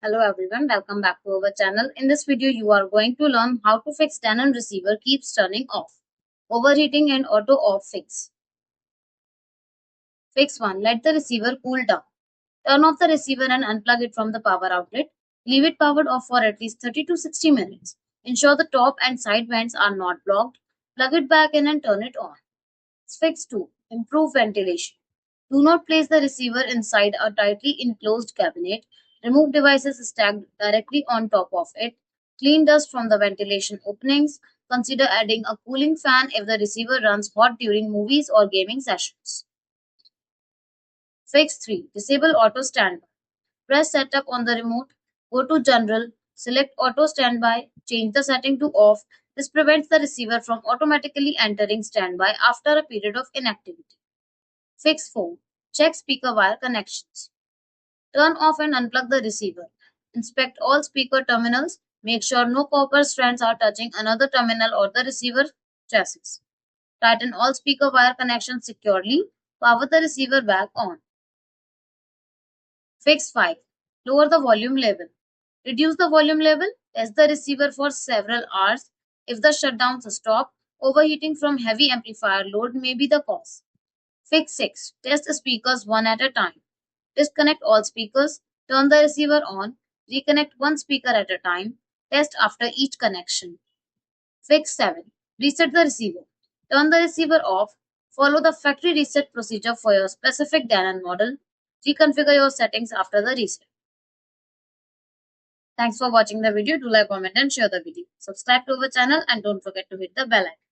Hello everyone, welcome back to our channel. In this video, you are going to learn how to fix Denon receiver keeps turning off. Overheating and auto off fix. Fix 1. Let the receiver cool down. Turn off the receiver and unplug it from the power outlet. Leave it powered off for at least 30 to 60 minutes. Ensure the top and side vents are not blocked. Plug it back in and turn it on. Fix 2. Improve ventilation. Do not place the receiver inside a tightly enclosed cabinet. Remove devices stacked directly on top of it. Clean dust from the ventilation openings. Consider adding a cooling fan if the receiver runs hot during movies or gaming sessions. Fix 3. Disable auto standby. Press setup on the remote. Go to General. Select auto standby. Change the setting to off. This prevents the receiver from automatically entering standby after a period of inactivity. Fix 4. Check speaker wire connections. Turn off and unplug the receiver. Inspect all speaker terminals. Make sure no copper strands are touching another terminal or the receiver chassis. Tighten all speaker wire connections securely. Power the receiver back on. Fix 5. Lower the volume level. Reduce the volume level. Test the receiver for several hours. If the shutdowns stop, overheating from heavy amplifier load may be the cause. Fix 6. Test the speakers one at a time. Disconnect all speakers. Turn the receiver on. Reconnect one speaker at a time. Test after each connection. Fix 7. Reset the receiver. Turn the receiver off. Follow the factory reset procedure for your specific Denon model. Reconfigure your settings after the reset. Thanks for watching the video. Do like, comment and share the video. Subscribe to our channel and don't forget to hit the bell icon.